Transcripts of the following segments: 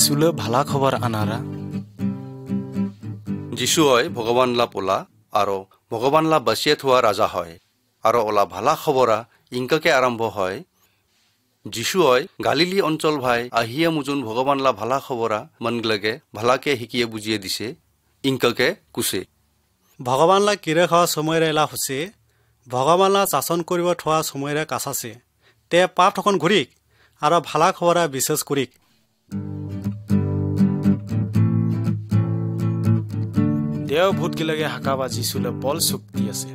যিশুলে ভালা খবৰ আনাৰা যিশু হয় ভগবানলা পোলা আৰু ভগবানলা বাচিয়ে থোৱা ৰাজা হয় আৰু ওলা ভালা খবৰা ইংকাকে আৰম্ভ হয় যিশু হয় গালিলী অঞ্চল ভাই আহিয়ে মুজুন ভগবানলা ভালা খবৰা মনগলাগে ভালাকে শিকিয়ে বুজিয়ে দিছে ইংকাকে কুছে ভগবানলা কিরে খাওয়া সময়ের এলা হচ্ছে ভগবানলা শাসন করিব থোয়া সময়ের কাছাছে তে পাপ তখন ঘুরিক আর ভালা খবরা বিশেষ করিক দেও ভূত গিলাগে হাকাবা যিশুলে বল শক্তি আছে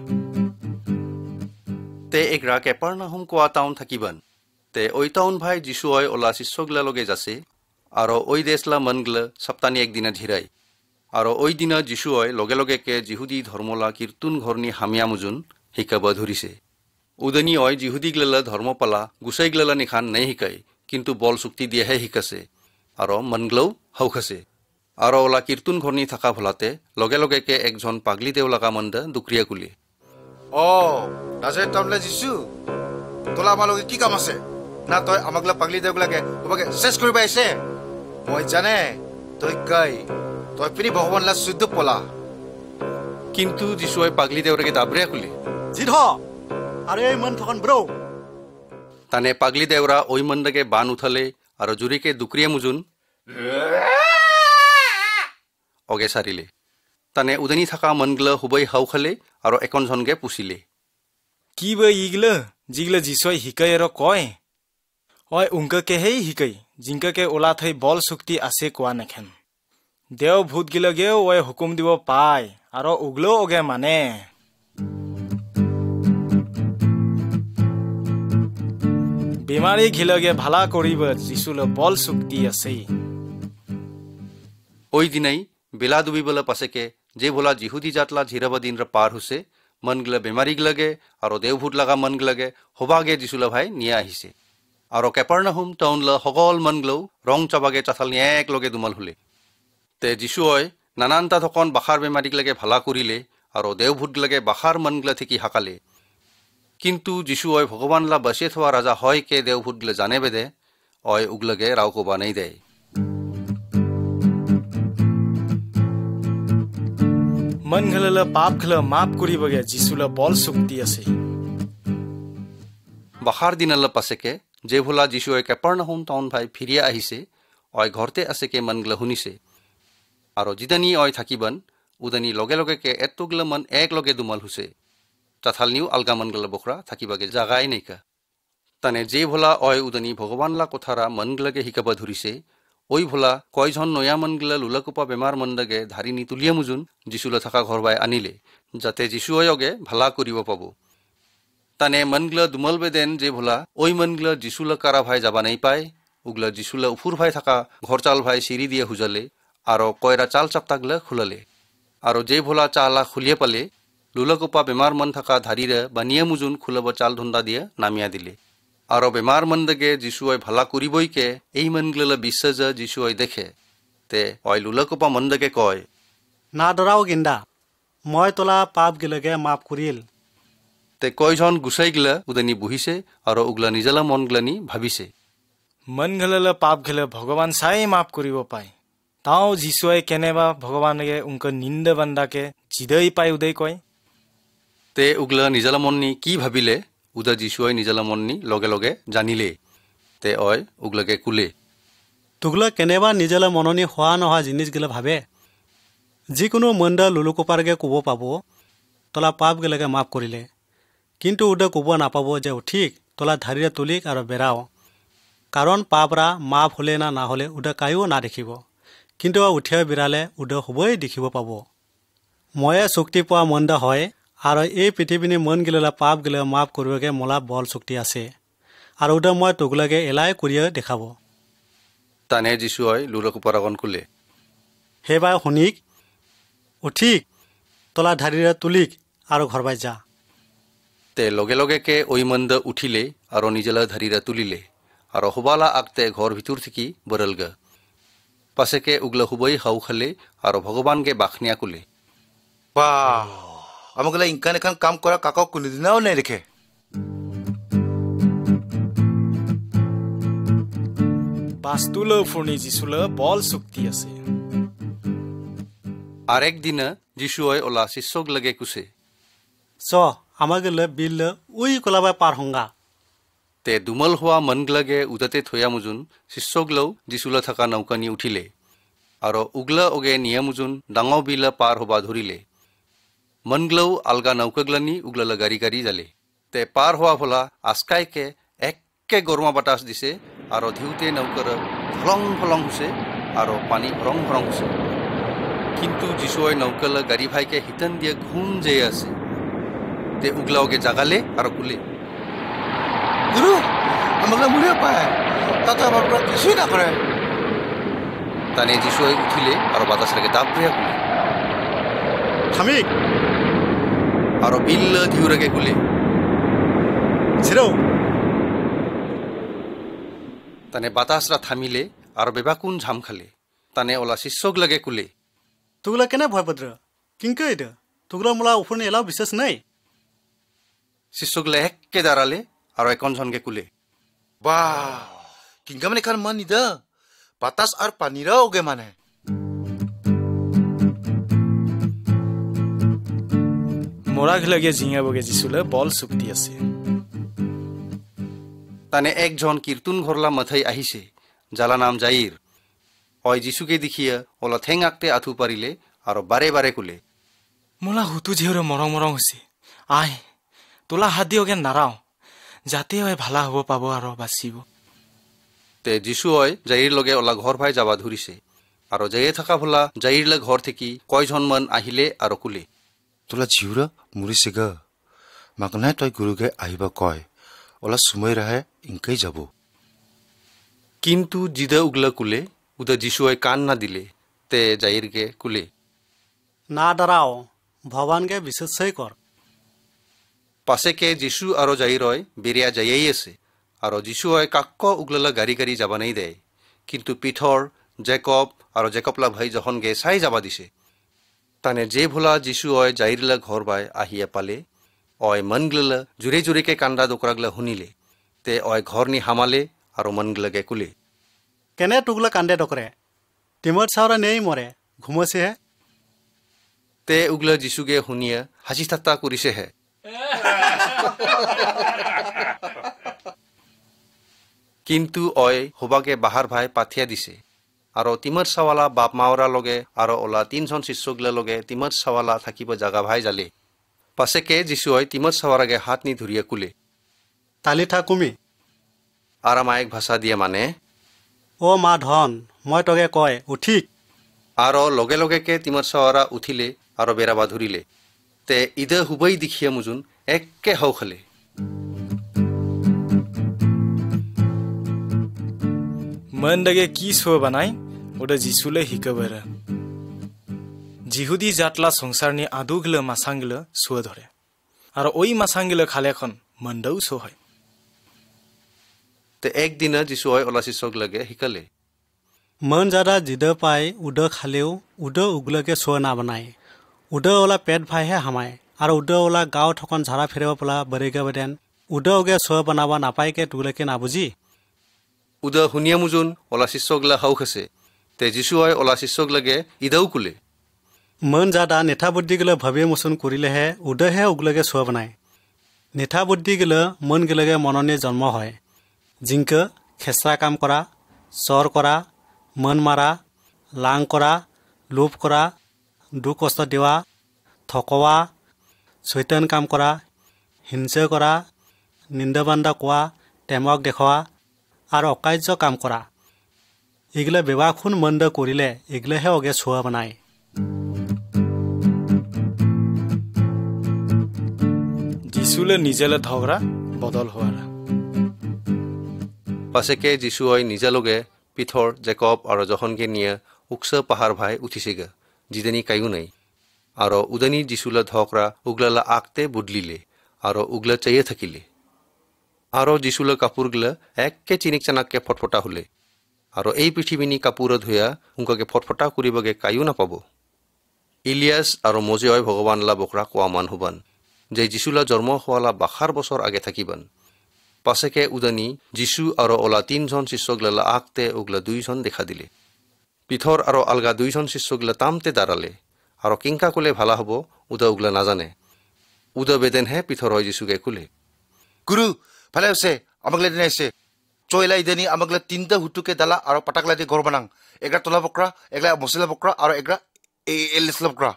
তে এগৰা কেপাৰনাহুম কোৱা টাউন থাকিবান তে ওই টাউন ভাই যিশু হয় ওলা শিষ্যগলা লগে যাছে আৰু ওই দেশলা মনগলা সপ্তানি একদিনা ধিৰাই আৰু ওই দিনা যিশু হয় লগে লগে কে জিহুদী ধৰ্মলা কীৰ্তন ঘৰনি হামিয়া মুজুন শিকাব ধৰিছে উদনি হয় জিহুদী গলা ধৰ্মপালা গুচাই গলা নিখান নাই শিকাই কিন্তু বল চুক্তি দিয়েহে শিকাছে আৰু মনগলাও হাউখাছে আৰু ওলা কীৰ্তন ঘৰনি থকা ভলাতে লগে লগে কে একজন পাগলি দেউলাকা মন্দা দুক্ৰিয়া কুলি নাজাৰেত টাউনলে যিছু তোলা আমাৰ লগে কি কাম আছে না তই আমাকলা পাগলি দেউক লাগে ওবাকে শেষ কৰিব আহিছে মই জানে তই গাই তই পিনি ভগৱানলা শুদ্ধ পলা কিন্তু যিশু হয় পাগলি দেউৰাকে দাবৰিয়া কুলি জিধ আৰ এই মন তখন ব্ৰো তানে পাগলি দেউৰা ওই মন্দাকে বান উঠালে আৰু জুৰিকে দুক্ৰিয়া মুজুন অগে সাৰিলে তানে উদনি থকা মনগলা হুবই হাউ খালে আৰু একনজনকে পুছিলে কি বে ইগলে জিগলে যিশুই শিকাই আর কয় ওই উংকাকেহেই শিকাই জিংকাকে ওলা থাই বল শক্তি আছে কোৱা নেখেন দেও ভূত গিলাগেও ওই হুকুম দিব পায় আৰ উগলো ওগে মানে বেমাৰী ঘিলগে ভালা কৰিব যিশুলে বল শক্তি আছে ওই দিনাই বেলা ডুবিবলে পাছেকে যে ভোলা জিহুদী জাতলা ঝিরাবা দিনরা পার হুছে মনগলা বেমাৰীগলাগে আৰু দেওভূত লগা মনগলাগে হবাগে যিশুলা ভাই নিয়ে আহিছে আৰু কেপাৰনাহুম টাউনলা সকল মনগলাও ৰং চাবাগে চাথাল নিয়ে একলগে দুমাল হলে তে যিশু হয় নানানটা থকন বাখাৰ বেমাৰীগলাগে ভালা কৰিলে আৰু দেওভূতগলাগে বাখাৰ মনগলা থেকে হাকালে কিন্তু যিশু হয় ভগৱানলা বাচিয়ে থোৱা ৰাজা হয় কে দেওভূতগলে জানে বেদে অয় উগলাগে ৰাও কবা নাই দেয় মন ঘলে পাপ ঘলে মাপ কৰিবগে যিশুলে বল শক্তি আছে বাখাৰ দিনালা পাছেকে যে ভোলা যিশু হয় কেপাৰনাহুম টাউন ভাই ফিৰিয়া আহিছে অয় ঘৰতে আছে কে মনগলা শুনিছে আৰু জিদানি অয় থাকিবান উদানি লগে লগে কে এতগলা মন এক লগে দুমাল হুছে তাথাল নিউ আলগা মনগলা বখৰা থাকিবাগে জাগাই নাইকা তানে যে ভোলা অয় উদানি ভগৱানলা কথাৰা মনগলাগে শিকাব ধৰিছে ওই ভোলা কয়জন নয়া মনগলা লুলাকোপা বেমাৰ মন্দাগে ধাৰি নি তুলিয়া মুজুন যিশুলা থকা ঘৰ বাই আনিলে যাতে যিশু অয়গে ভালা কৰিব পাব তানে মনগলা দুমল বেদেন যে ভোলা ওই মনগলা যিশুলা কাৰা ভাই যাবা নাই পায় উগলা যিশুলা উফুৰ ভাই থকা ঘৰ চাল ভাই চিৰি দিয়ে হুজালে আৰু কয়ৰা চাল চাপতাগলা খুলালে আৰু যে ভোলা চালা খুলিয়ে পালে লুলাকোপা বেমাৰ মন থকা ধাৰিৰে বানিয়া মুজুন খুলাব চাল ধন্দা দিয়ে নামিয়া দিলে আৰু বেমাৰ মন্দগে যিশুই ভালা কৰিবইকে এই মনগলা বিশ্বাস যিশুই দেখে তে অয় লুলাকোপা মন্দগে কয় না ডরাও গিন্দা মই তোলা পাপ গিলগে মাপ করিল তে কয়জন গুচাই গিলা উদানি বহিছে আৰু উগলা নিজলা মনগলানি ভাবিছে মন ঘলে পাপ ঘলে ভগৱান চাই মাপ কৰিব পায় তাও যিশুই কেনেবা ভগৱানগে উনক নিন্দে বান্দাকে জিদৈ পাই উদয় কয় তে উগলা নিজলা মননি কি ভাবিলে উদা যিশুই নিজলা মননি লগে লগে জানিলে তে অয় উগলাকে কুলে তুগলা কেনেবা নিজলা মননি হওয়া নহা জিনিস গিলা ভাবে যিকোনো মন্দা লুলুকোপারগে কব পাব তোলা পাপ গেলেগে মাফ করিলে কিন্তু উদে কব নাপাব যে ঠিক তোলা ধারিরে তুলিক আর বেড়াও কারণ পাপরা মাফ হলে না হলে উদে কায়ো না দেখিব কিন্তু উঠিয়া বিড়ালে উদে হবই দেখিব পাব ময়ে শক্তি পোৱা মন্দা হয় আর এই পৃথিবীনি মন গিলা পাপ গিলে মাফ করবগে মোলা বল শক্তি আছে আর উদে মই তোগলাগে এলাই করিয়ে দেখাব তানে যিশুই লুলাকোপারাগন কুলে সেইবাৰ শুনিক উঠিক তোলা ধাৰিৰে তুলিক আৰু ঘৰ বাই যা তে লগে লগে কে ওই মন্দ উঠিলে আৰু নিজলা ধাৰিৰা তুলিলে আৰু হুবালা আগতে ঘৰ ভিতৰ থেকে বৰলগা পাছেকে উগলা হুবই হাউ খালে আৰু ভগৱানকে বাখনিয়া কুলে বা আমাকলা ইনকান এখান কাম কৰা কাকাও কোনোদিনাও নাই দেখে বাস্তুল ফুৰ্ণি যিচুল বল চুক্তি আছে আর একদিনা যিশুয় ওলা শিষ্যক লাগে কুছে চ আমাকে বিল উই কলাবাই পার হংগা তে দুমল হওয়া মনগলাগে উদাতে থয়া মুজুন শিষ্যগলৌ যিশুলা থাকা নৌকানি উঠিলে আর উগলা ওগে নিয়া মুজুন ডাঙৰ বিলা পার হবা ধরিলে মনগলৌ আলগা নৌকাগলানি উগলালা গাড়ি গাড়ি জালে তে পার হওয়া ফলা আজকাইকে একে গরমা বাতাস দিছে আর ধিউতে নৌকার ফলং ফলং হুসে আর পানি ভরং ভরং হুসে কিন্তু যিশুয় নৌকালা গাড়ি ভাইকে হিতন দিয়ে ঘুম যেয়ে আছে তে উগলা ওগে জাগালে আর কুলে গুরু আমাকে মরে পায় তাতে আমার কিছুই না করে তানে যিশুয় উঠিলে আর বাতাস লাগে দাব ভরিয়া কুলে থামিক আর বিল ধিউরাগে কুলে ছিরৌ তানে বাতাসরা থামিলে আর বেবাকুন ঝাম খালে তানে ওলা শিষ্যক লাগে কুলে তুগলা কেনে ভয় পদ্র কিংকে এটা তুগলা মোলা উফুনি এলাও বিশেষ নাই শিষ্যগলে একে দাঁড়ালে আর একনজনকে কুলে বাহ কিংকা মানে এখান মান নিদা বাতাস আর পানিরা ওগে মানে মোৰাঘিলাগে জিঙাবগে যিচুল বল চুক্তি আছে তানে একজন কীর্তন ঘরলা মাথায় আহিছে যালা নাম জাইর অয় যিশুকে দেখিয়া ওলা ঠেং আঁকতে আঁঠু পারিলে আর বারে বারে কুলে মোলা হুতু ঝিউরে মৰং মৰং হৈছে আই তোলা হাত দি ওগে নাৰাও যাতে হয় ভালা হব পাব আৰু বাচিব তে যিশু হয় জাইর লগে ওলা ঘর ভাই যাবা ধরিছে আর যাইয়ে থাকা ভোলা জাইর লে ঘর থেকে কয়জন মান আহিলে আর কুলে তোলা জিউরা মুরিছে গা মাকনাই তই গুরুকে আহিবা কয় ওলা সুময় রাহে ইনকাই যাব কিন্তু জিদা উগলা কুলে উদা যিশু হয় কান না দিলে তে জাইরকে কুলে না দাঁড়াও ভগবানকে বিশ্বাসই কর পাছেকে যিশু আর জাইর হয় বেরিয়া যাইয়াই আছে আর যিশু হয় কাক্ক উগলালা গাড়ি গাড়ি যাবা নাই দেয় কিন্তু পিঠর জেকব আর জেকবলা ভাই যখন গে চাই যাবা দিছে তানে যে ভোলা যিশু হয় জাইরলা ঘর বাই আহিয়া পালে অয় মনগলা জুরে জুরেকে কান্দা দোকরাগলা শুনিলে তে অয় ঘর নি হামালে আর মনগলাগে কুলে কেনে তুগলা কান্দে ডকরে টিমত চাওরা নেই মরে ঘুমছেহে তে উগলা যিশুগে শুনিয়া হাসি ঠাট্টা কৰিছেহে কিন্তু অয় হবাকে বাহার ভাই পাঠিয়া দিছে আর তিমর সাওয়ালা বাপ মাওরা লগে আর ওলা 3জন শিষ্যগলা লগে তিমর সাওয়ালা থাকিব জাগা ভাই জালে পাছেকে যিশু হয় তিমর সাওয়ারাগে হাত নি ধরিয়া কুলে তালি থাকুমি আরামায়িক ভাষা দিয়ে মানে ও মা ধন মই তগে কয় উঠিক আর লগে লগেকে তিমর সাওয়ারা উঠিলে আর বেড়াবা ধরিলে তে ইদে হুবই দেখিয়া মুজুন একে হাও খালে মনদাগে কি শো বানাই ওটা যিচুলে শিকাবেরা জিহুদি জাতলা সংসারনি আদুগলে মাসাঙ্গলে শো ধরে আর ওই মাসাঙ্গলে খালেখন মন্দাও শো হয় তে একদিনা যিশু হয় ওলা শিষ্যক লাগে শিকালে মন যারা জিদ পাই উদ খালেও উদ উগলকে শো না বানায় উদ ওলা পেট ভাইহে হামায় আর উদ ওলা গাঁও ঠকন ঝাড়া ফেরব পোলা বরেগে বেদেন উদ ওগে শো বানাবা নাপাইকে তুগলেকে না বুঝি উদা শুনিয়া মুজুন ওলা শিষ্যগলা হাউখ আছে তে যিশু হয় ওলা শিষ্যক লাগে ইদাও কুলে মন যাদা নেঠা বুদ্ধি গেলে ভাবিয়ে মোচন করিলেহে উদহে উগলকে শো বানায় নেঠা বুদ্ধি গেলে মন গেলেগে মননে জন্ম হয় জিংক খেচরা কাম করা চর করা মন মারা লাং করা লোভ করা দুখ কষ্ট দেওয়া ঠকোৱা চৈতন কাম কৰা হিংসা কৰা নিন্দাবান্দা কোৱা টেমক দেখুওৱা আৰু অকাৰ্য কাম কৰা এগুলা বেবাখুন মন্দ কৰিলে এগুলাহে অগে চোৱা বনায় যিচুলে নিজেলে ঝগড়া বদল হওয়ারা পাছেকে যিশু হয় নিজা লগে পিঠর জেকব আর যখনকে নিয়ে উকস পাহাড় ভাই উঠিছেগা জিদানি কায়ু নাই আর উদানি যিশুলা ধকরা উগলালা আকতে বুডলিলে আর উগলা চাইয়ে থাকিলে আর যিশুলা কাপড়গুলা একে চিনিক চানাককে ফটফটা হলে আর এই পৃথিবীনি কাপড় ধুয়া উনকাকে ফটফটা করিবগে কায়ু নাপাব ইলিয়াস আর মজে হয় ভগবানলা বকরা কোয়া মান হবান যে যিশুলা জন্ম হওয়ালা 12 বছর আগে থাকিবান পাছেকে উদানি যীশু আৰু ওলা 3জন শিষ্যগিলা আগতে উগলা 2জন দেখা দিলে। পিথৰ আৰু আলগা 2জন শিষ্যগিলা তামতে দাঁড়ালে আৰু কিংকা কলে ভালা হ'ব উদা উগলা নাজানে। উদা বেদেনহে পিথৰ হয় যীশুকে কলে, গুরু ভালে আছে আমাগলে দিন আইছে চয়লা ইদানি আমাগলে 3টা হুটুকে দালা আর পাটাকলা দিয়ে ঘর বানাং। এগরা তোলা বকরা, এগলা মশলা বকরা আর এগরা এলসলা বকরা।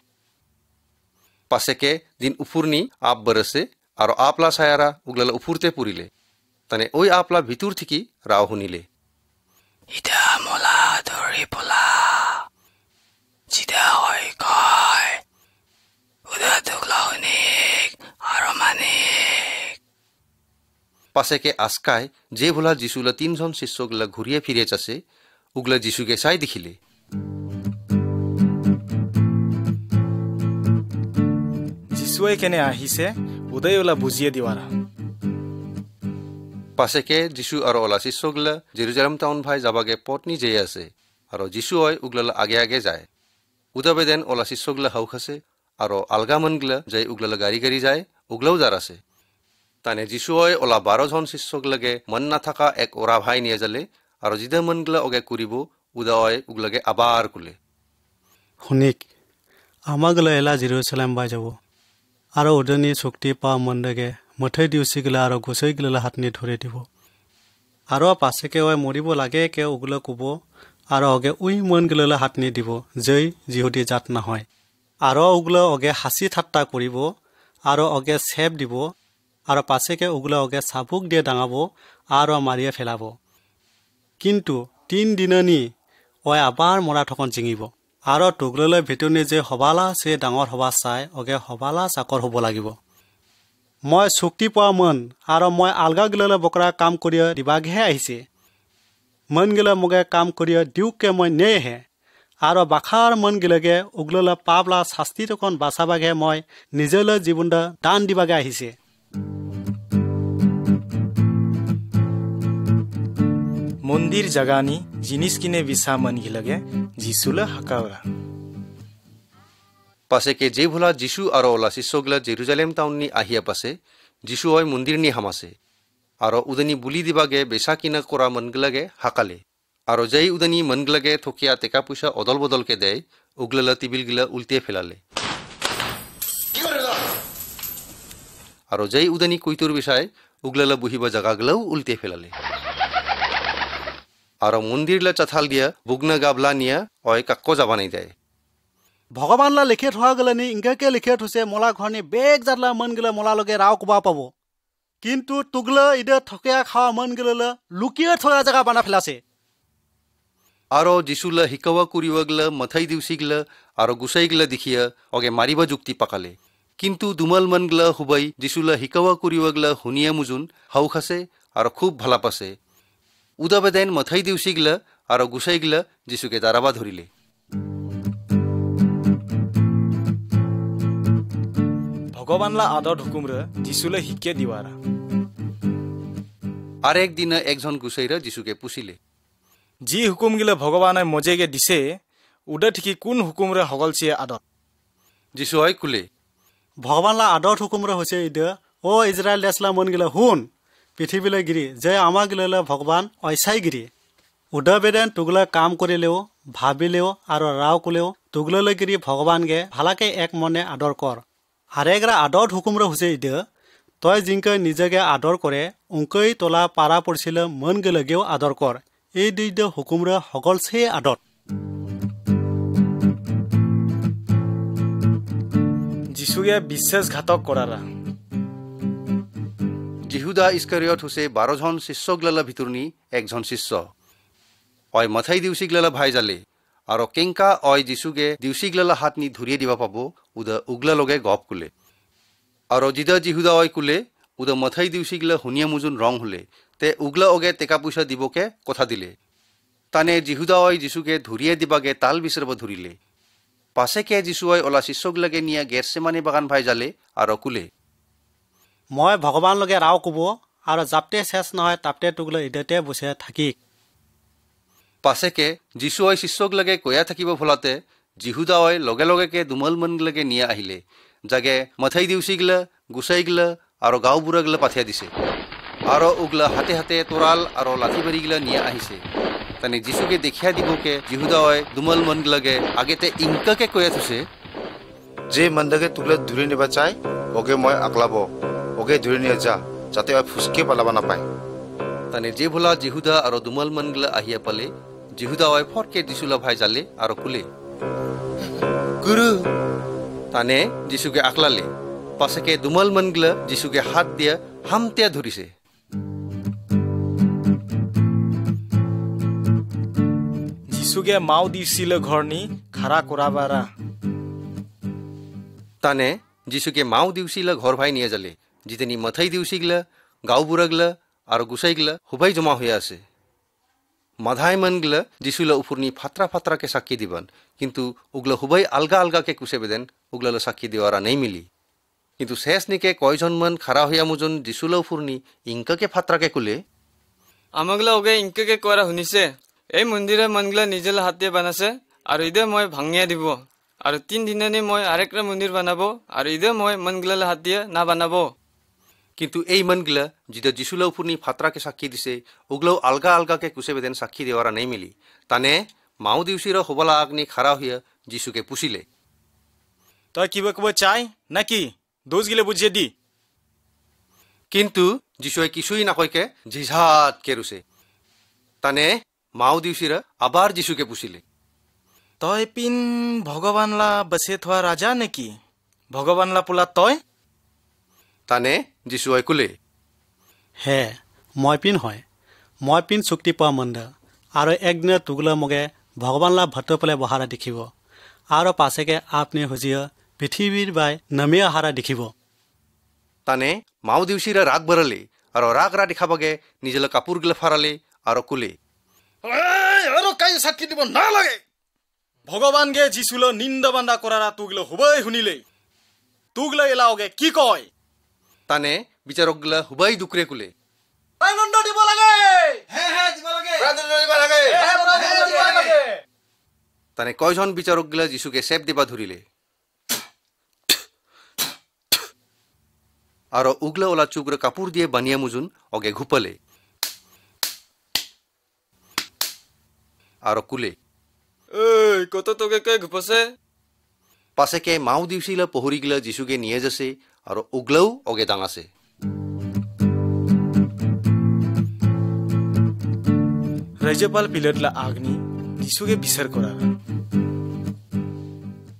পাছেকে দিন উফুরনি আপ বরসে আৰু আপলা ছায়াৰা উগলালা উফুৰতে পুৰিলে। তানে ওই আপলা ভিতৰ থেকে ৰাও শুনিলে, ইটা মলা ধৰি পলা চিধা হৈ কয় উদা দুগলা শুনিক আৰু মানিক। পাছেকে আজকাই যে ভোলা যীশুলা 3জন শিষ্যগিলা ঘুৰিয়ে ফিৰে যাচ্ছে উগলা যীশুকে চাই দেখিলে। যীশুৱে কেনে আহিছে উদয় ওলা বুজিয়ে দিৱাৰা। পাছেকে যীশু আৰু ওলা শিষ্যগিলা জেৰুজালেম টাউন ভাই যাবাগে পত্নী যেয়ে আছে আৰু যীশু হয় উগলালা আগে আগে যায়। উদাবেদেন ওলা শিষ্যগিলা হাউক আছে আৰু আলগা মনগিলা যাই উগলালা গাড়ী গাড়ী যায় উগলাও যার আছে। তানে যীশু হয় ওলা 12জন শিষ্যগিলাগে মন না থাকা এক ওরা ভাই নিয়ে যালে আৰু জিদা মনগিলা ওগে কৰিব উদা হয় উগলাগে আবাৰ কুলে, শুনিক আমাগলে এলা জেৰুজালেম বাই যাব আৰু উদনি শক্তি পা মন্দাগে মথৈ দিউচিগিলা আৰু গুচৈগিলা হাতনি ধৰি দিব আৰু পাছেকে ওই মৰিব লাগে কে উগলা কুব আৰু অগে উই মনগিলা হাতনি দিব জৈ যিহুদি জাত নহয় আৰু উগলা অগে হাসি ঠাট্টা কৰিব আৰু অগে চেপ দিব আৰু পাছেকে উগলা অগে চাবুক দিয়ে ডাঙাব আৰু মাৰিয়ে ফেলাব। কিন্তু 3 দিননি ওই আবাৰ মৰা ঠকন জিঙিব আৰু টুগললৈ ভিতৰনি যে হবালা সে ডাঙৰ হবা চাই অগে হবালা চাকৰ হ'ব লাগিব। মই চুক্তি পোৱা মন আৰু মই আলগা গিললে বকৰা কাম কৰিয়ে দিবাগেহে আহিছে। মন গিলে মগে কাম কৰিয়ে দিউকে মই নেহে আৰু বাখাৰ মন গিলেগে উগললে পাবলা শাস্তি তকন বাচাবাগে মই নিজলৈ জীৱনটা দান দিবাগে আহিছে। মন্দিৰ জাগানি জিনিস কিনে বিছা মন গিলাগে যীশুলে হাকাওৰা। পাছেকে যে ভোলা যীশু আৰু ওলা শিষ্যগিলা জেৰুজালেম টাউননি আহিয়া পাছে যীশু হয় মন্দিৰনি হামাছে আৰু উদনি বুলি দিবাগে বেচা কিনা কৰা মনগিলাগে হাকালে আৰু যেই উদনি মনগিলাগে থকিয়া টেকা পইচা অদল বদলকে দেয় উগলালা টিবিলগিলা উল্টিয়ে ফেলালে আৰু যেই উদনি কৈতুৰ বিচাই উগলালা বহিবা জাগাগিলাও উল্টিয়ে ফেলালে আৰু মন্দিৰলা চাথাল দিয়া বুগনা গাবলা নিয়া অয় কাক্ক যাবা নাই দেয়। ভগৱানলা লিখে থোৱা গলেনি ইংগাকে লিখে থৈছে মলা ঘৰনি বেগ জাতলা মন গিলে মলা লগে ৰাও কুবা পাব। কিন্তু তুগলা ইদে থকিয়া খাওয়া মন গিলে লুকিয়ে থোৱা জাগা বানা ফেলাছে। আৰু যীশুলা শিকাৱা কৰিবগিলা মথাই দিউচিগিলা আৰু গুচাইগিলা দেখিয়া অগে মাৰিবা যুক্তি পাকালে। কিন্তু দুমাল মনগিলা হুবাই যীশুলা শিকাৱা কৰিবগিলা শুনিয়া মুজুন হাউক আছে আৰু খুব ভালা পাছে। উদাবেদেন মথাই দিউচিগিলা আৰু গুচাইগিলা যীশুকে দাঁড়াবা ধৰিলে। ভগৱানলা আদৰ হুকুমৰে যীশুলে শিকে দিৱাৰা। আৰ একদিন একজন গুচাইৰা যীশুকে পুছিলে, যি হুকুম গিলা ভগৱানে মজেগে দিছে উদা ঠিকি কোন হুকুমৰে হগলচিয়ে আদত। যীশু হয় কুলে, ভগৱানলা আদৰ হুকুমৰে হৈছে ইদে ও ইজৰাইল দেশলা মন গিলা শুন পৃথিৱীলৈ গিৰি যে আমাৰ গিলে ভগৱান ঐচাই গিৰি উদাবেদেন তুগলা কাম কৰিলেও ভাবিলেও আৰু ৰাও কলেও তুগললৈ গিৰি ভগৱানগে ভালাকে এক মনে আদৰ কৰ। আৰেগৰা আদৰ হুকুমৰে হৈছে ইদে তই জিংকৈ নিজেগে আদৰ কৰে উংকৈ তোলা পাৰা পৰিছিলে মন গেলেগেও আদৰ কৰ। এই দুইটা হুকুমৰে হগলছে আদত। যীশুৱে বিশ্বাসঘাতক কৰাৰা। জিহুদা ইস্কাৰিয়ত হৈছে 12জন শিষ্যগিলালা ভিতৰনি একজন শিষ্য। অয় মাথাই দিউচিগিলালা ভাই জালে আৰু কেংকা অয় যীশুকে দিউচিগিলালা হাত নি ধৰিয়ে দিবা পাব উদা উগলা লগে গপ কুলে। আৰু জিদা জিহুদা অয় কুলে উদা মাথাই দিউচিগিলা শুনিয়া মুজুন রং হলে তে উগলা অগে টেকা পয়সা দিবকে কথা দিলে। তানে জিহুদা অয় যীশুকে ধরিয়ে দিবাগে তাল বিচারব ধরিলে। পাছেকে যীশু অয় ওলা শিষ্যগিলাকে নিয়া গেটছেমানি বাগান ভাই জালে আৰু কুলে, মই ভগৱান লগে ৰাও কব আৰু জাপতে শেষ নহয় তাপতে তুগলে ইদতে বসে থাকি। পাছেকে যীশু অয় শিষ্যগিলাকে কয়া থাকিব ফলাতে জিহুদা অয় লগে লগেকে দুমল মনগিলাকে নিয়া আহিলে, জাগে মাথাই দিউচিগিলা গুচাইগিলা আৰু গাঁও বুঢ়াগিলা পাঠিয়া দিছে। আৰু উগলা হাতে হাতে তোৰাল আৰু লাঠি বাৰীগিলা নিয়ে আহিছে তানে যিশুকে দেখিয়া দিবকে জিহুদাই দুমল মনগিলাগে আগেতে ইনকাকে কৈ থৈছে যে মন্দকে তুলে ধৰি নিবা চাই ওকে মই আকলাব ওকে ধৰি নিয়ে যা যাতে ফুসকে পালাব নাপায় তানে যে ভোলা জিহুদা আৰু দুমল মনগিলা আহিয়া পালে জিহুদাই ফৰকে যিশুলা ভাই জালে আৰু কুলে গুৰু তানে যিশুকে আকলালে পাছকে দুমল মনগিলা যিশুকে হাত দিয়া হামতিয়া ধৰিছে যিশুকে মাও দিছিল ঘৰনি খাৰা কৰাবাৰা তানে যিশুকে মাও দিউছিলা ঘৰ ভাই নিয়ে যালে জিতেনি মথাই দিউছিগলা গাঁও বুঢ়াগলা আৰু গুচাইগলা হুবাই জমা হৈ আছে মাধাই মনগলা যিশুলা উপরনি ফাত্রা ফাত্রাকে সাক্ষী দিবান কিন্তু উগলা হুবাই আলগা আলগাকে কুসে বেদেন উগলা সাক্ষী দেওয়ারা নেই মিলি কিন্তু শেষ নিকে কয়জন মন খারা হইয়া মুজন যিশুলা উপরনি ইনকাকে ফাত্রাকে কুলে আমাগলা ওগে ইনকাকে করা শুনিছে এই মন্দিরে মনগলা নিজেলা হাতে বানাছে আৰু ইদে মই ভাঙিয়া দিব আৰু 3 দিননি মই আৰেকটা মন্দিৰ বানাবো আৰু ইদে মই মনগলা হাত দিয়ে না বানাবো কিন্তু এই মনগলা যেটা যিশুলা উপরনি ফাত্রাকে সাক্ষী দিছে উগলাও আলগা আলগাকে কুসে বেদেন সাক্ষী দেওয়ারা নেই মিলি তানে মাও দিউসির হবলা আগনি খারা হইয়া যিশুকে পুষিলে তই কিবা কব চাই নাকি দোষ গিলে বুঝিয়ে দি কিন্তু যিশুয়ে কিছুই নকয়কে ঝিঝাত কেৰুছে তানে মাও দিউসিৰা আবাৰ যিশুকে পুষিলে তই পিন ভগৱানলা বসে থোৱা ৰাজা নেকি ভগৱানলা পোলা তই তানে যিশুয়ে কুলে হে মই পিন হয় মই পিন চুক্তি পোৱা মন্দ আৰু একদিনে তুগলা মগে ভগৱানলা ভাত পেলাই বহাৰা দেখিব আৰু পাছেকে আপনি হজিয়া পৃথিৱীৰ বাই নামিয়া হাৰা দেখিব তানে মাও দিউসিৰা ৰাগ বৰালে আৰু ৰাগ ৰা দেখাবাগে নিজেলা কাপোৰগিলা ফাৰালে আৰু কুলে আৰু কাই সাক্ষী দিব নালাগে ভগৱানগে যিশুল নিন্দা বান্দা কৰাৰা তুগলো হুবাই শুনিলে তুগলা এলাওগে কি কয় তানে বিচাৰকগিলা হুবাই দুকৰে কুলে প্ৰাণদণ্ড দিব লাগে দিব লাগে প্ৰাণদণ্ড দিব লাগে দিব লাগে তানে কয়জন বিচাৰকগিলা যিশুকে চেপ দিবা ধৰিলে আৰু উগলা ওলা চুগৰ কাপোৰ দিয়ে বানিয়া মুজুন অগে ঘুপালে আৰু কুলে এই কত তোকে কে ঘুপছে পাছেকে মাও দিউছিলা পহৰিগিলা যিশুকে নিয়ে যাছে আৰু উগলাও অগে ডাঙাছে ৰাজ্যপাল পিলটলা আগনি যিশুকে বিচাৰ কৰাৰ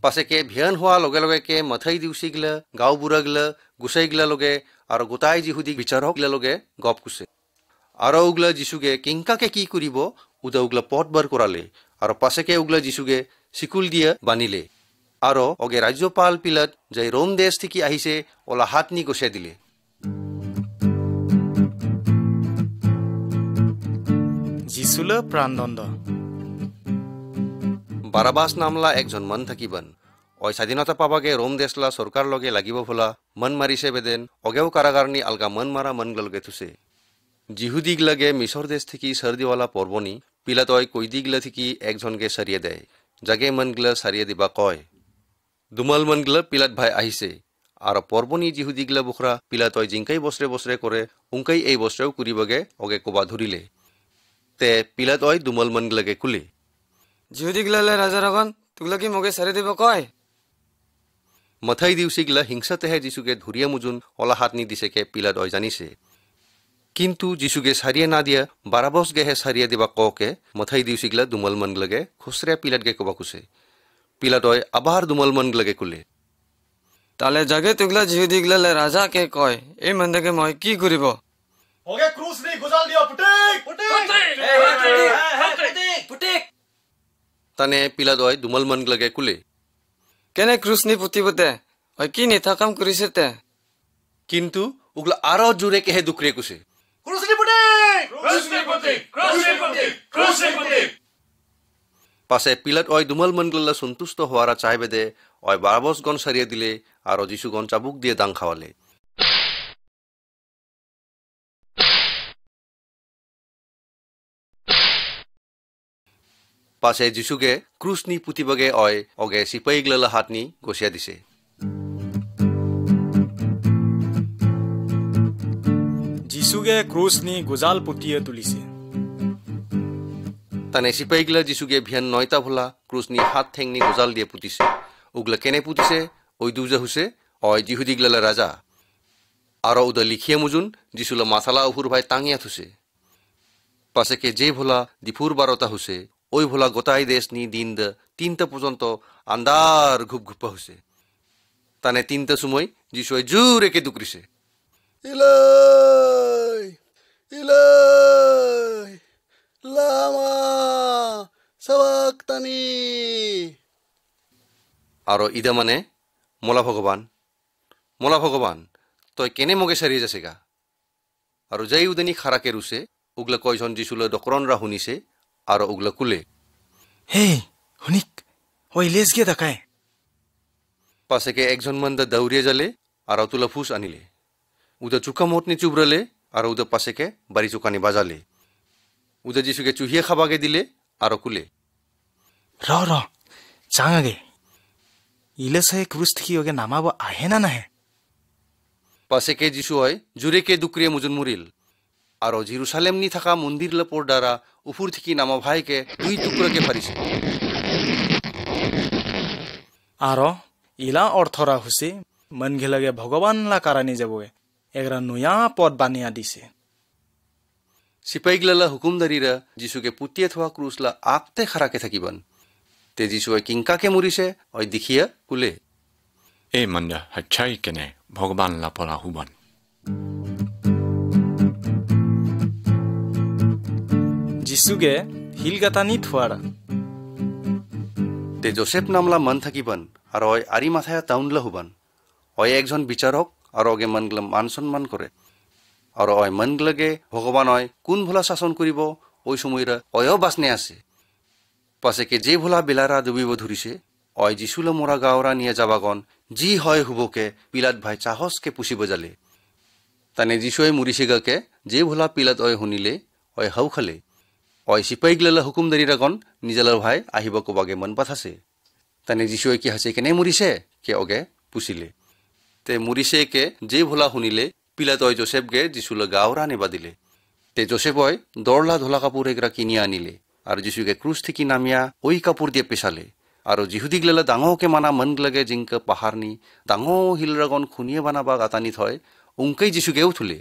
পাছেকে ভিয়ান হোৱা লগে লগেকে মথাই দিউছিগিলা গাঁও বুঢ়াগিলা গুচাইগিলা লগে আৰু গোটাই যিহুদি বিচাৰকগিলা লগে গপ কুছে আৰু উগলা যিশুকে কিংকাকে কি কৰিব উদা উগলা পথ বাৰ কৰালে আৰু পাছেকে উগলা যিশুকে চিকুল দিয়া বানিলে আৰু অগে ৰাজ্যপাল পিলাত যাই ৰোম দেশ থেকে আহিছে ওলা হাত নি গচাই দিলে যিশুল প্ৰাণদণ্ড বাৰাবাস নামলা একজন মন থাকিবান ওই স্বাধীনতা পাবাগে রোম দেশলা সরকার লগে লাগিব ভোলা মন মারিছে বেদেন অগেও কারাগারনি আলগা মন মারা মনগল লগে থুছে জিহুদিগ লাগে মিশর দেশ থেকে সর্দিওয়ালা পর্বনি পিলাতয় কৈদিগলা থেকে একজনকে সারিয়ে দেয় জাগে মনগলা সারিয়ে দিবা কয় দুমাল মনগলা পিলাত ভাই আহিছে আর পর্বনি জিহুদিগলা বুখরা পিলাতয় জিংকাই বসরে বসরে করে উংকাই এই বসরেও কুরিবগে অগে কোবা ধরিলে তে পিলাতয় দুমাল মনগলাগে কুলে জিহুদিগলালে রাজা রাগন তুগলা কি মগে সারি দিব কয় মথাই দিউছিগলা হিংসাতেহে যিশুকে ধরিয়া মুজুন ওলা হাত নি দিছেকে পিলাতয় জানিছে কিন্তু যিশুকে সারিয়ে না দিয়া বারাবস গেহে সারিয়ে দিবা ককে মথাই দিউছিগলা দুমল মনগলাগে খুচরে পিলাতগে কবা কুছে পিলাতয় আবার দুমল মনগলাগে কুলে তালে জাগে তুগলা জিহুদিগলালে রাজা কে কয় এই মন্দকে মই কি করিব ওকে ক্রুশ নি গুজাল দিও পুটিক পুটিক তানে পিলাতয় দুমল মনগলাগে কুলে কেনে ক্রুশ নি পুতিবতে ওই কি নিথা কাম করিছে তে কিন্তু উগলা আরো জোরে কেহে দুকরে কুছে ক্রুশ নি পুটিক পাছে পিলাত ওই দুমল মনগলা সন্তুষ্ট হওয়ারা চাইবে দে ওই বারাবস গন সারিয়ে দিলে আর যিশু গন চাবুক দিয়ে দাং খাওয়ালে পাছে যিশুকে ক্রুশ নি পুতিবগে ওই অগে সিপাহীগলা হাত নি গছিয়া দিছে যিশু যিশুকে ক্ৰুচ নি গোজাল পুতিয়ে তুলিছে তানে সিপাহীগিলা যিশুকে ভিয়ান 9টা ভোলা ক্ৰুচ নি হাত ঠেং নি গোজাল দিয়ে পুতিছে উগলা কেনে পুতিছে ওই দুজা হুসে অয় জিহুদিগলা রাজা আরো উদা লিখিয়ে মুজুন যিশুলা মাসালা উহুর ভাই টাঙিয়া থুসে পাশেকে যে ভোলা দিপুর 12টা হুসে ওই ভোলা গোটাই দেশ নি দিন 3টা পর্যন্ত আন্দার ঘুপ ঘুপা হুসে তানে 3টা সময় যিশু জোরে কে দুকরিছে ইলাই ইলাই লামা সাবাক্তানি আরো ইদা মানে মোলা ভগবান তই কেনে মগে সারিয়ে যাছে গা আর যাই উদানি খারাকে রুছে উগলা কয়জন যিশুলে ডকরনরা শুনিছে আর উগলা কুলে হে শুনিক ওই লেজ গিয়ে দেখায় পাশেকে একজন মন্দা দৌড়িয়ে যালে আর তুলা ফুস আনিলে উদা চুকা মতনি চুবরালে আর উদা পাশেকে বাড়ি চুকানি বাজালে উদা যিশুকে চুহিয়ে খাবাগে দিলে আর কুলে র চাঙাগে ইলেছে ক্রুজ থেকে ওকে নামাব আহে না নাহে পাশেকে যিশু হয় জুরেকে দুকরিয়ে মুজুন মুরিল আর জিরুসালেম নি থাকা মন্দির লপর দ্বারা উপুর থেকে নামা ভাইকে 2 টুকরোকে ফারিছে আর ইলা অর্থরা হুসে মন ঘেলাগে ভগবান লা কারানি যাবগে এগরা নয়া পদ বানিয়া দিছে সিপাহীগলা হুকুমদারিরা যিশুকে পুতিয়ে থোয়া ক্রুজলা আগতে খারাকে থাকিবান তে যিশু কিংকাকে মুরিছে ওই দেখিয়া কুলে এই মন্দা হাচ্ছাই কেনে ভগবান লাপলা হুবান যিশুকে হিলগাতানি থোয়ারা তে জোসেফ নামলা মন থাকিবান আর ওই আরি মাথায় তাউনলা হুবান ওই একজন বিচারক আর ওগে মনগলা মান সম্মান করে আর ওই মনগলাগে ভগবান ওই কোন ভোলা শাসন করিব ওই সময়রা ওয়ও বাসনে আছে পাশেকে যে ভোলা বেলারা ডুবিব ধরিছে ওই যিশুলে মোরা গাওরা নিয়ে যাবাগন জি হয় হুবকে পিলাত ভাই চাহসকে পুষিব জালে তানে যিশুয়ে মুরিছিগাকে যে ভোলা পিলাত ওই শুনিলে ওই হাউ খালে ওই সিপাহীগলা হুকুমদারিরাগন নিজেলার ভাই আহিব কোবাগে মন পাথাছে তানে যিশুয়ে কি হাসে কেনে মুরিছে কে ওগে পুষিলে তে মুরিছে কে যে ভোলা শুনিলে পিলাত ওই জোসেফকে যিশুলে গাওরা নেবা দিলে তে জোসেফ ওই দরলা ধোলা কাপড় এগরা কিনিয়া আনিলে আর যিশুকে ক্রুজ থেকে নামিয়া ওই কাপড় দিয়ে পেশালে আর জিহুদিগলা ডাঙৰকে মানা মন লাগে জিংকা পাহাৰনি ডাঙৰ হিলৰাগন খুনিয়ে বানাবা গাতানি থয় উংকেই যিশুকে উঠলে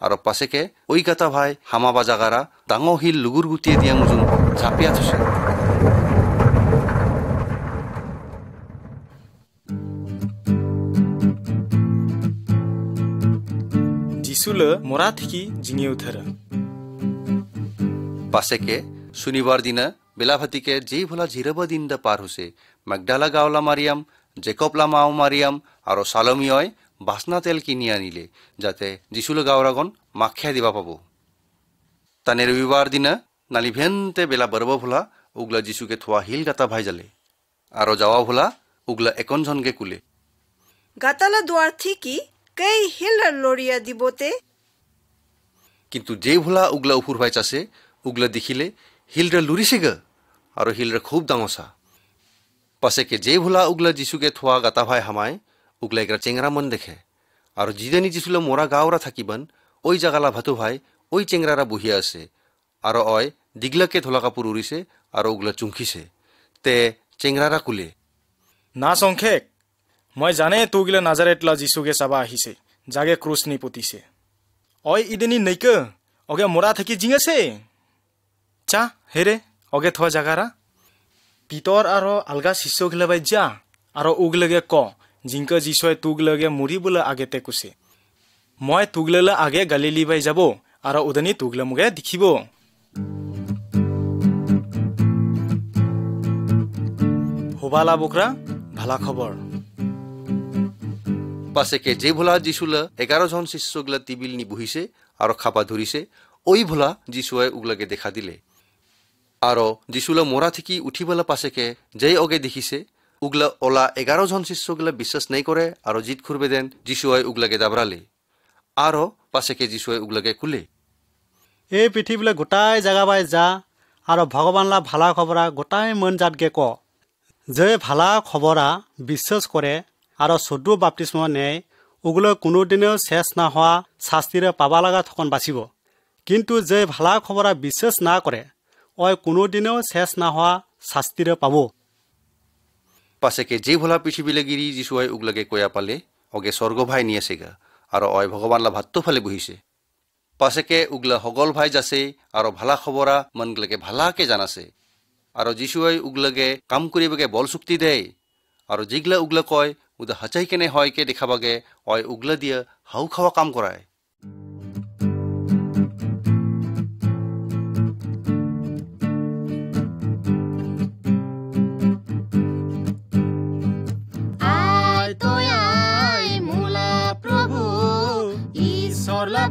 আৰ পাশেকে ওই গাতা ভাই হামাবা জাগাৰা ডাঙৰ হিল লুগুর গুটিয়ে দিয়া মুজুন ঝাপিয়া থছে যিশুলে মরা থেকে জিঙে উঠারা পাশেকে শনিবার দিনা বেলাভাতিকে যেই ভোলা জিরবা দিনদা পার হুসে ম্যাগডালা গাওলা মারিয়াম জেকবলা মাও মারিয়াম আর সালমিয়য় বাসনা তেল কিনিয়ে আনিলে যাতে যিশুলে গাওরাগন মাখিয়া দিবা পাবো তানে রবিবার দিনা নালি ভেনতে বেলা বরব ভোলা উগলা যিশুকে থোয়া হিল গাতা ভাই জালে আর যাওয়া ভোলা উগলা একনজনকে কুলে গাতালা দুয়ার থেকে কেই হিল লড়িয়া দিবতে কিন্তু যে ভোলা উগলা উপুর ভাই চাষে উগলা দেখিলে হিলরা লুরিছে গা আর হিলরা খুব ডাঙসা পাশেকে যে ভোলা উগলা যিশুকে থোয়া গাতা ভাই হামায় উগলা এগরা চেংরা মন দেখে আর জিদানি যিশুলে মোরা গাওরা থাকিবান ওই জাগালা ভাতু ভাই ওই চেংরারা বহিয়া আছে আর অয় দিগলাকে ধোলা কাপড় উড়িছে আর উগলা চুমখিছে তে চেংরারা কুলে না সংখেক মই জানে তুগিলে নাজারেটলা যিশুকে চাবা আহিছে জাগে ক্রুজ নি পুতিছে অয় ইদেনি নৈকে অগে মোরা থাকি জিঙেছে চা হেরে অগে থোয়া জাগারা পিতর আর আলগা শিষ্য গিলাবাই যা আর উগলগে ক জিংকে যিশুয়ে তুগলগে মুড়ি বলে আগেতে কুছে মই তুগলেলে আগে গালিলি বাই যাব আর উদনি তুগলে মুগে দেখিব হোবালা বকরা ভালা খবর পাশেকে যে ভোলা যিশুলা 11 জন শিষ্যগুলা টিবিল নি বহিছে আর খাপা ধরিছে ওই ভোলা যিশুয়ে উগলাগে দেখা দিলে আর যিশুলা মোরা থেকে উঠিবলা পাশেকে যেই অগে দেখিছে উগলা ওলা 11 জন শিষ্যগুলা বিশ্বাস নাই করে আর জিত খুরবে দেন যিশুয়ে উগলাগে দাবরালে আর পাশেকে যিশুয়ে উগলাগে কুলে এই পৃথিবীলে গোটাই জাগা বাই যা আর ভগবানলা ভালা খবরা গোটাই মন জাতকে ক যে ভালা খবরা বিশ্বাস করে আর সদু বাপ্তিস্ম নেয় ওগুলো কোনোদিনেও শেষ না হওয়া শাস্তিরে পাবা লাগা তখন বাঁচিব কিন্তু যে ভালা খবরা বিশ্বাস না করে ওই কোনোদিনেও শেষ না হওয়া শাস্তিরে পাব পাছেকে যে ভোলা পৃথিবীলে গিরি যিশুৱাই উগলাকে কয়া পালে অগে স্বর্গ ভাই নিয়ে আসেগা আর অয় ভগবানলা ভাতটো ফালে বহিছে পাছেকে উগলা হগল ভাই যাছে আর ভালা খবরা মনগলাকে ভালাকে জানাছে আর যিশুৱাই উগলাকে কাম করিবাকে বল শক্তি দেয় আর যেগলা উগলা কয় উদা হাচাই কেনে হয়কে দেখাবাগে অয় উগলা দিয়া হাউ খাওয়া কাম করায়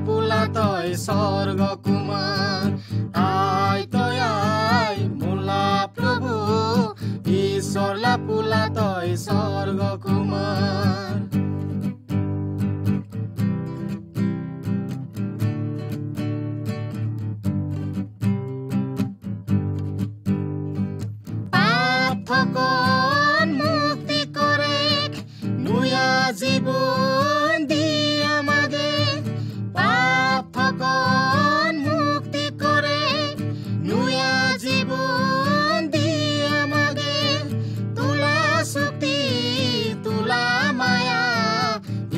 পুলা তই স্বর্গ কুমার আই তই আই মোলা প্রভু ঈশ্বরলা পুলা তই স্বর্গ কুমার পাপকন মুক্তি করে নুয়া জীবন দিয়া মাগে পাপকন মুক্তি করে নুয়া জীবন দিয়া মাগে তুলা শক্তি তুলা মায়া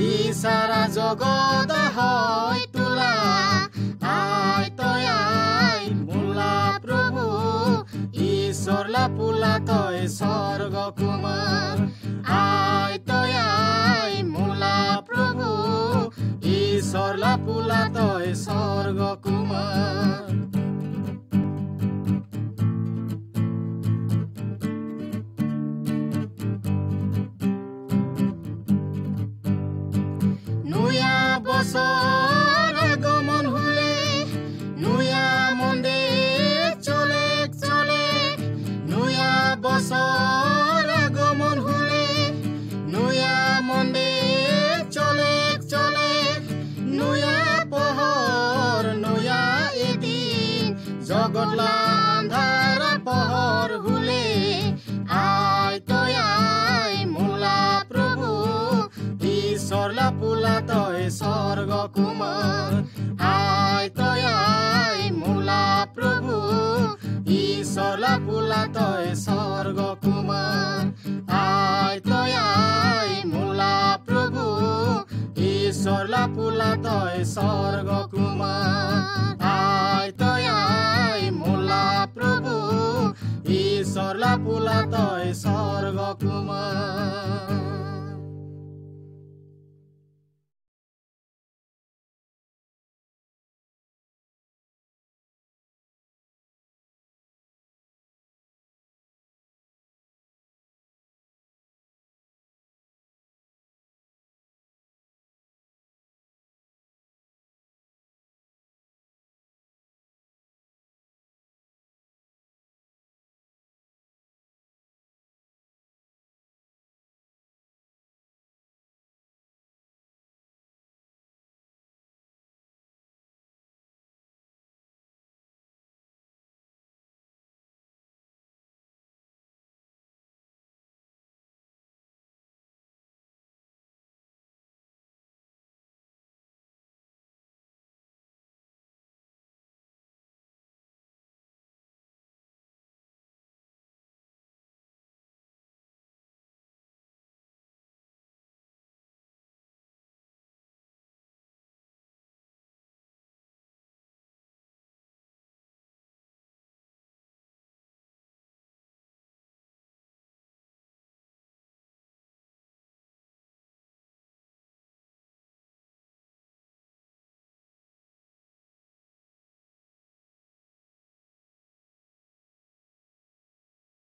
ইসারা জগত হয় তুলা আই তই আই মোলা প্রভু ঈশ্বরলা পুলা তই স্বর্গ কুমার আই তই আই মোলা প্রভু ঈশ্বরলা পুলা তই স্বর্গ কুমার নুয়া বছর আগমন হলে নুয়া মন্দির চলে চলে নুয়া বছর আগমন হলে নুয়া মন্দির চলে চলে নুয়া পহর নুয়া এদিন জগতলা আন্ধার পহর হুলে আই তই আই মোলা প্রভু ঈশ্বরলা পুলা তই স্বর্গ কুমার আই তই আই মোলা প্রভু ঈশ্বরলা পুলা তই স্বর্গ কুমার আই তই আই মোলা প্রভু ঈশ্বরলা পুলা তই স্বর্গ কুমার আই তই আই মোলা প্রভু ঈশ্বরলা পুলা তই স্বর্গ কুমার